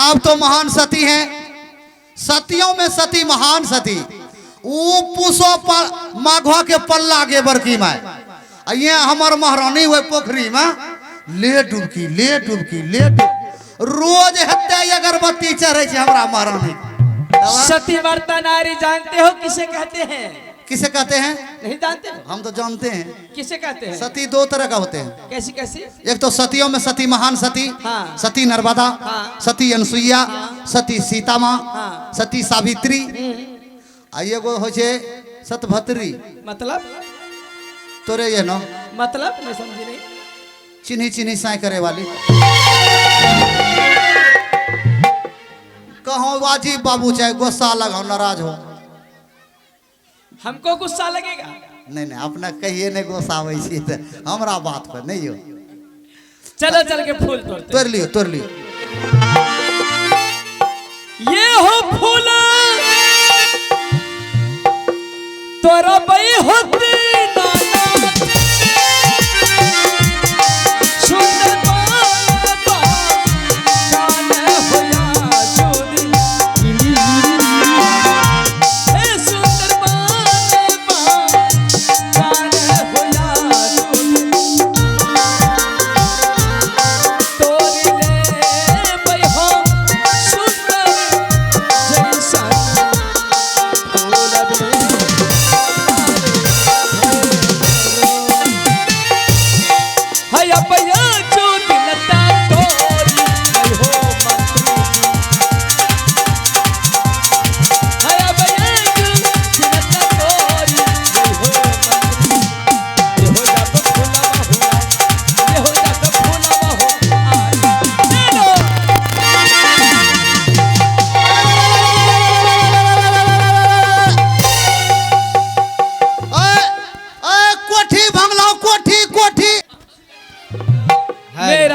आप तो महान सती हैं, सतियों में सती महान सती। वो पूछो पर माघवा के पल्ला के बरकी में ये हमार महारानी हुए पोखरी में ले डुबकी ले डुबकी ले डुबकी रोज हत्या अगरबत्ती चढ़े हमारा महारानी। सती व्रता नारी जानते हो किसे कहते हैं? किसे कहते हैं? नहीं जानते हो? हम तो जानते हैं। किसे कहते हैं? सती दो तरह का होते हैं। कैसी कैसी? एक तो सतियों में सती महान सती, हाँ। सती नर्मदा, हाँ। सती अनसुईया, हाँ। सती सीता माँ, हाँ। सती सावित्री, एगो हो सतभत्री। मतलब तोरे ये नो मतलब मैं समझी नहीं। चिन्ही चिन्ही साई करे वाली। कहो वाजिब बाबू चाहे गुस्सा लगाओ नाराज हो। हमको गुस्सा लगेगा? नहीं नहीं अपना कहिए नहीं गुस्सा वैसी तो हमारा बात पर नहीं हो। चलो चल के फूल तोड़ते। तोड़ लियो तोड़ लियो। ये हो फूल तोरा बई होती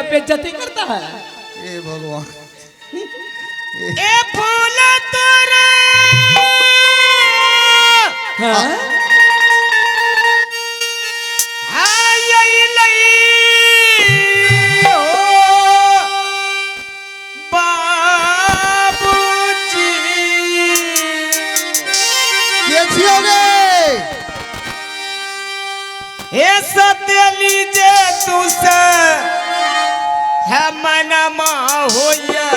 बेइज्जती करता है। ए भगवान ए फूल तोरे हाँ? सतेली जे तुसे है मनमा होया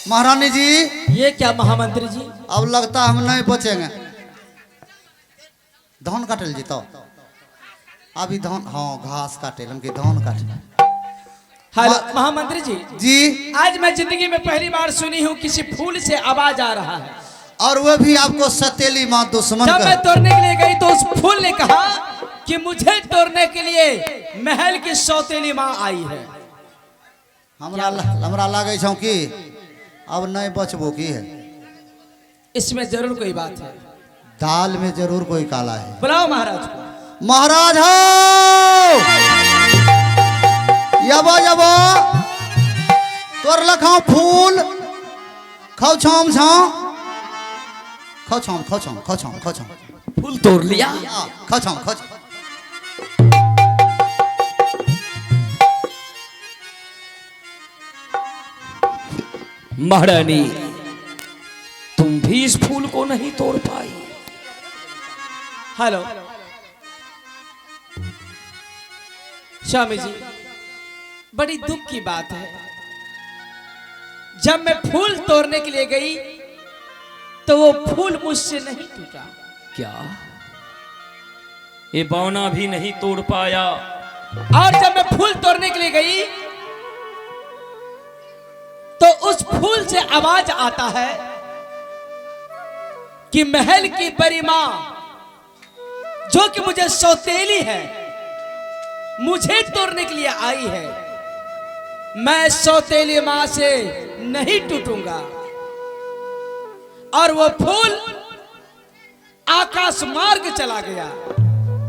महारानी जी। ये क्या महामंत्री जी? अब लगता हम नहीं बचेंगे। धान काटल जी तो अभी धान हाँ घास काटे हम धान काटे। हेलो महामंत्री जी। जी आज मैं जिंदगी में पहली बार सुनी हूँ किसी फूल से आवाज आ रहा है और वो भी आपको सतेली माँ दुश्मन। जब मैं तोड़ने के लिए गई तो उस फूल ने कहा कि मुझे तोड़ने के लिए महल की सौतेली माँ आई है। हमरा लगे छौ कि अब नहीं बचबो की है। इसमें जरूर कोई बात है। दाल में जरूर कोई काला है। बुलाओ महाराज को। महाराज हो यबो यबो तोर लखाओ फूल खाओ छाम छाओ खाओ छाम खाओ छाम खाओ छाम खाओ छाम। फूल तोड़ लिया? खाओ छाम खाओ छाम। महारानी तुम भी इस फूल को नहीं तोड़ पाई। हेलो स्वामी जी, बड़ी दुख की बात है। जब मैं फूल तोड़ने के लिए गई तो वो फूल मुझसे नहीं टूटा। क्या ये बौना भी नहीं तोड़ पाया? और जब मैं फूल तोड़ने के लिए गई तो उस फूल से आवाज आता है कि महल की बड़ी मां जो कि मुझे सौतेली है मुझे तोड़ने के लिए आई है। मैं सौतेली माँ से नहीं टूटूंगा। और वो फूल आकाश मार्ग चला गया।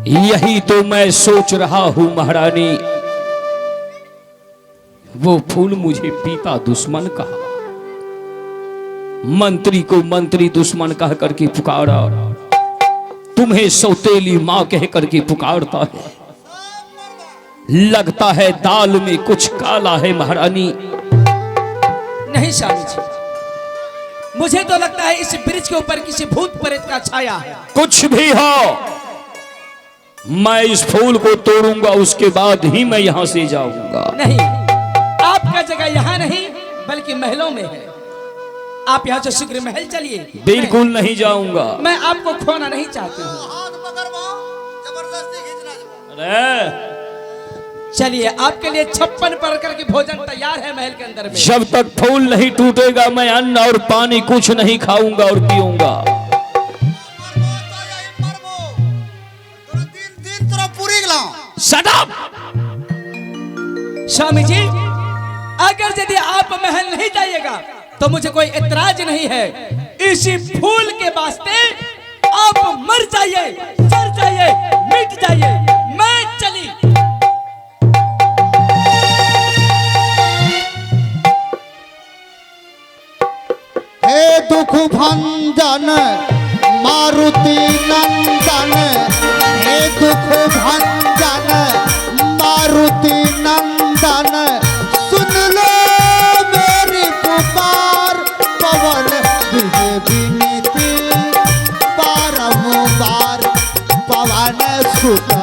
यही तो मैं सोच रहा हूं महारानी। वो फूल मुझे पिता दुश्मन कहा, मंत्री को मंत्री दुश्मन कह करके पुकारा, तुम्हें सौतेली मां कह करके पुकारता है। लगता है दाल में कुछ काला है महारानी। नहीं स्वामी जी, मुझे तो लगता है इस ब्रिज के ऊपर किसी भूत प्रेत का छाया है। कुछ भी हो, मैं इस फूल को तोड़ूंगा, उसके बाद ही मैं यहां से जाऊंगा। नहीं, आपका जगह यहाँ नहीं बल्कि महलों में है। आप यहाँ से शीघ्र महल चलिए। बिल्कुल नहीं जाऊंगा। मैं आपको खोना नहीं चाहती हूँ। हाथ पकड़वा, जबरदस्ती खींचना जब। अरे चलिए, आपके लिए 56 प्रकार के भोजन तैयार है महल के अंदर में। जब तक फूल नहीं टूटेगा मैं अन्न और पानी कुछ नहीं खाऊंगा और पीऊंगा। तीन तरफ पूरी गलाओ। Shut up! स्वामी जी, अगर यदि आप महल नहीं जाइएगा तो मुझे कोई एतराज नहीं है। इसी फूल के वास्ते आप मर जाइए, जल जाइए, मिट जाइए, मैं चली। हे दुख भंजन मारुति नंदन, हे दुख भंजन मारुति नंदन, सुन लो मेरी पुकार, पवन विजय विनीति बारंबार, पवन सुत।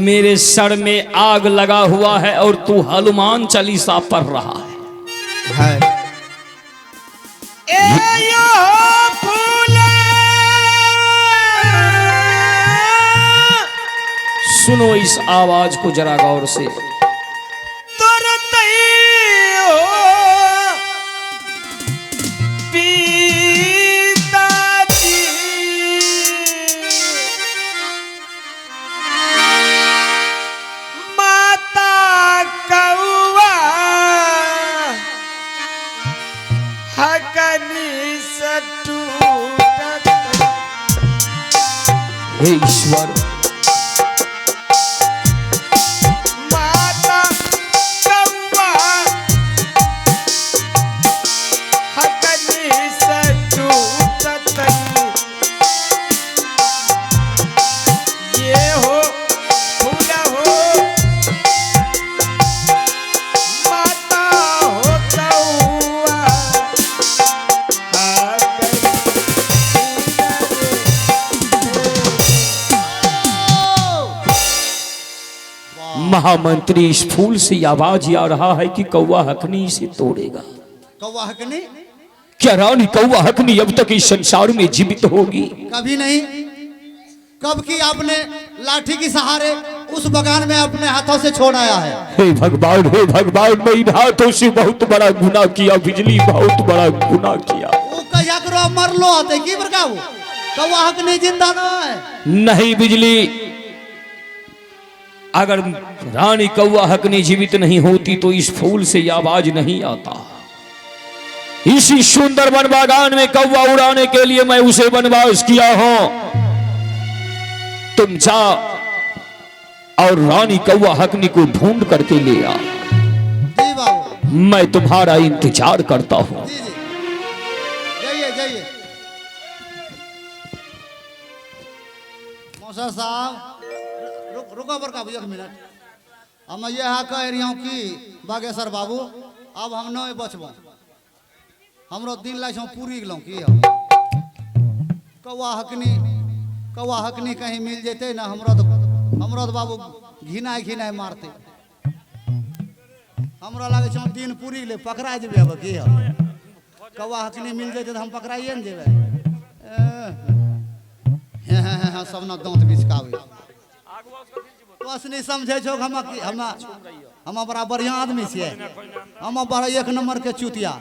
मेरे सर में आग लगा हुआ है और तू हनुमान चालीसा पढ़ रहा है। सुनो इस आवाज को जरा गौर से। हे ईश्वर, माता कौवा हकनी से टूटत, ये हो फूल हो माता हो कौवा महामंत्री इस फूल से आवाज आ रहा है कि कौवा हकनी इसे तोड़ेगा। कौवा हकनी? क्या रानी कौवा हकनी अब तक इस संसार में जीवित होगी? कभी नहीं। कब की आपने लाठी की सहारे उस बगान में अपने हाथों से छोड़ आया है। हे भगवान, हे भगवान, मैं इन हाथों से बहुत बड़ा गुनाह किया। बिजली, बहुत बड़ा गुनाह किया। वो कहिया करो मर लो आते की बरका वो कौवा हकनी जिंदा ना है। नहीं बिजली, अगर रानी कौवा हकनी जीवित नहीं होती तो इस फूल से आवाज नहीं आता। इसी सुंदर वन बागान में कौवा उड़ाने के लिए मैं उसे वनवास किया हूं। तुम जा और रानी कौवा हकनी को ढूंढ करके ले आ। जी बाबू, मैं तुम्हारा इंतजार करता हूं। जी जी, जाइए जाइए। मौसा साहब रुको बरका भैया एक मिनट। हम ये कह रही हूँ कि बागेश्वर बाबू अब हम नहीं बचबो। हमरो दिन लाग पूरी गेलों की कौवा हकनी कहीं मिल जेते ना हमरो तो बाबू घिनाए मारते। हमरो लागे छौ दिन पूरी ले पकड़ा जेबे। अब की कौवा हकनी मिल जेते तो हम पकड़ाइए न जेबे। सब ना दांत बिचकावे। नहीं समझे छो हम बड़ा बढ़िया आदमी छियै। हम बड़ा एक नंबर के चुतिया।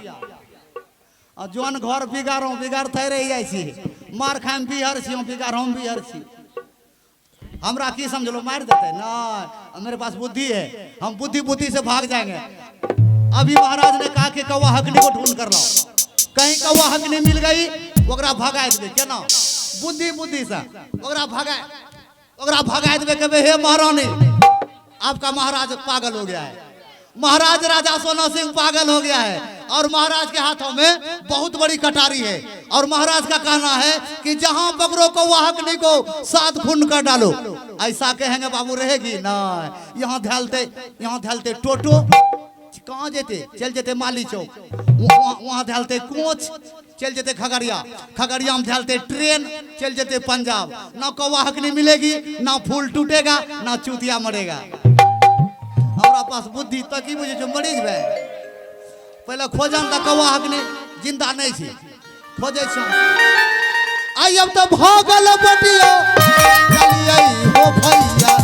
जौन घर बिगाड़ते रह जाइ छी मार खाए बिहर छी बिगार हम बिहर छी हमरा की समझ लो मार देते ना मेरे पास बुद्धि है हम बुद्धि बुद्धि से भाग जाएंगे। अभी महाराज ने कहा कि कौवा हकनी को ढूंढ कर लाओ कहीं कौवा हकनी मिल गई ओकरा भगा देबे केना बुद्धि बुद्धि से ओकरा भगा देबे कहबे हे महारानी आपका महाराज पागल हो गया है महाराज राजा सोना सिंह पागल हो गया है और महाराज के हाथों में बहुत बड़ी कटारी है और महाराज का कहना है कि जहां बगरों को वाहकनी को 7 खून कर डालो ऐसा कहेंगे बाबू रहेगी ना यहाँ धैलते टोटो कहाँ जेते चल जेते माली चौक वहाँ धैलते कोच चल जेते खगड़िया में धैलते ट्रेन चल जेते पंजाब ना कौवा हकनी मिलेगी ना फूल टूटेगा ना चूतिया मरेगा। हमारा पास बुद्धि तक ही मुझे जो मरीज बे पहले खोजन तक कौवा हकनी जिंदा नहीं थी खोजे आई अब तो भागल बटियो चलिए हो भैया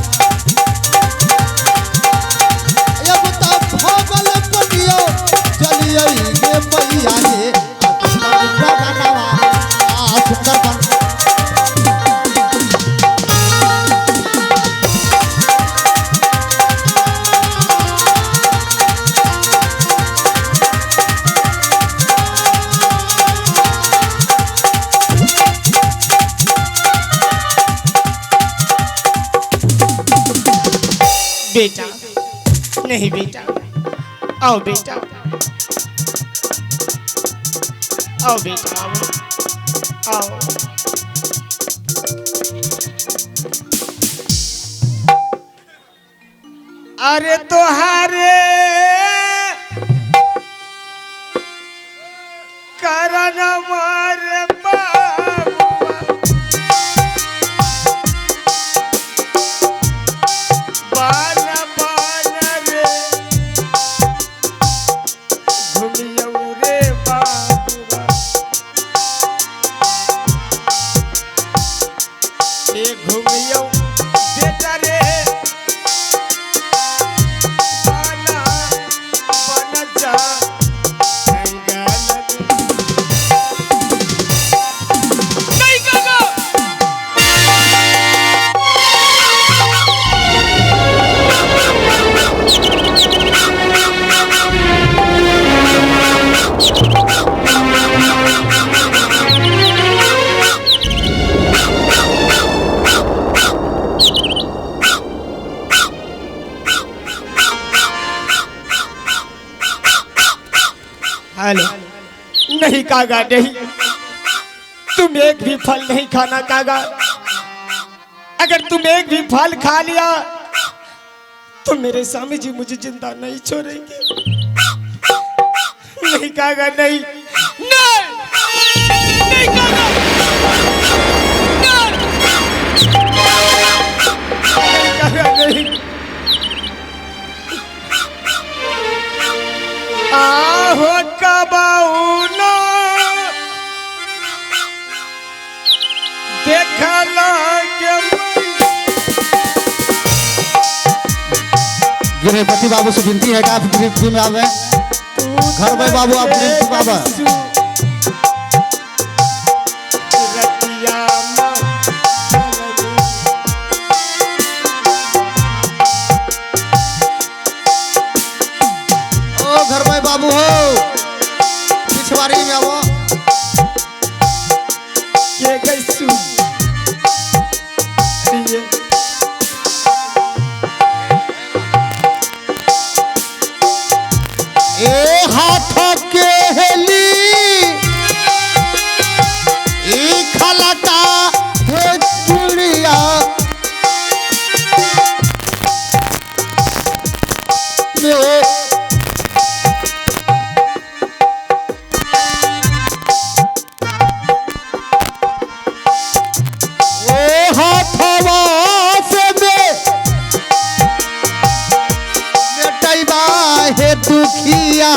अब तो भागल बटियो चलिए ये भैया ये बेटा नहीं बेटा आओ बेटा आओ बेटा आओ अरे तोहारे कारण मारे हेलो नहीं कागा नहीं तुम एक भी फल नहीं खाना कागा अगर तुम एक भी फल खा लिया तो मेरे स्वामी जी मुझे जिंदा नहीं छोड़ेंगे नहीं कागा नहीं नहीं नहीं कागा नहीं कागा नहीं आहो कबाउनो देखला के गृहपति बाबू से विनती है कि आप गृह में आवे घर में बाबू आप गृह बाबा घर में बाबू हो पिछवाड़ी में आवो ये कैसू ए हाथों के हेली ए खलटा हे चुड़िया दुखिया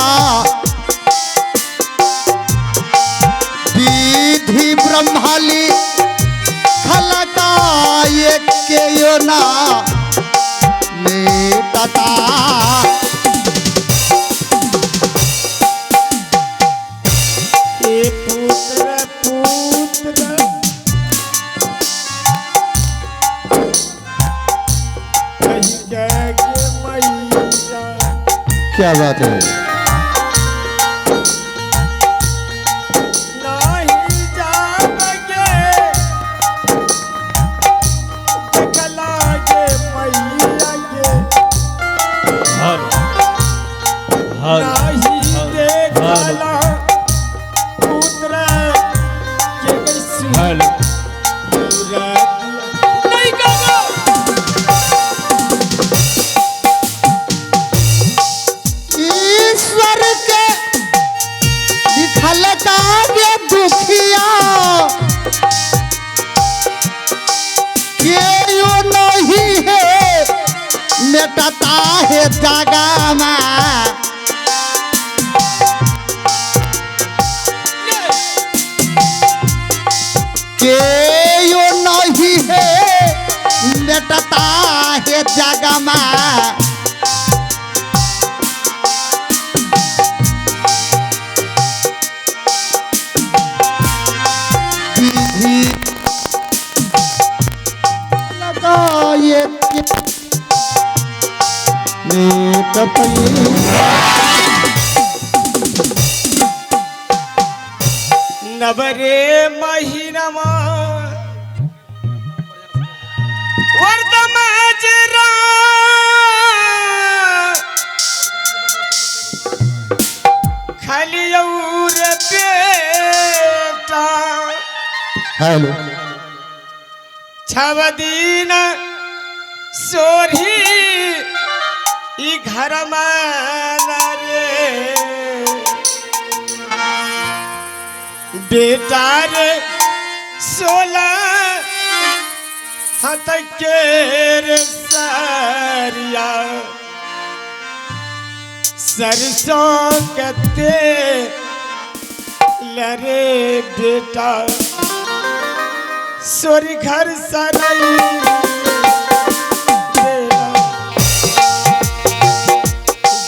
विधि ब्रह्माली खलका ये के यो ना लेटता पुत्र पुत्र क्या बात है। नहीं जाबगे देखलागे मैया के नहीं देखला पुत्र के कैसी नहीं काका। ईश्वर के लिखल कागे दुखिया के यो नहीं है मिटता है जगा में। के यो नहीं है मिटता है जगा में। विधि लगाए नवरे महीनमा वर्धमाजरा खाली और बेटा हेलो छवदीन सोरी ई घर रे बेटा रे 16 हाथ के रे सारिया सरसों कते लरे बेटा सोरी घर सरई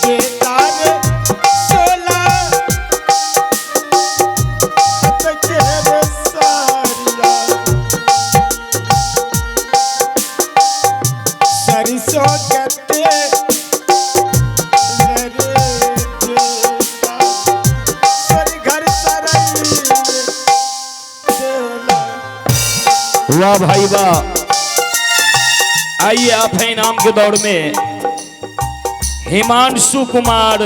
बेटा रे 16 हाथ के रे सारिया सरसों कते वाह भाई वाह। आइए आप हैं इनाम के दौड़ में हिमांशु कुमार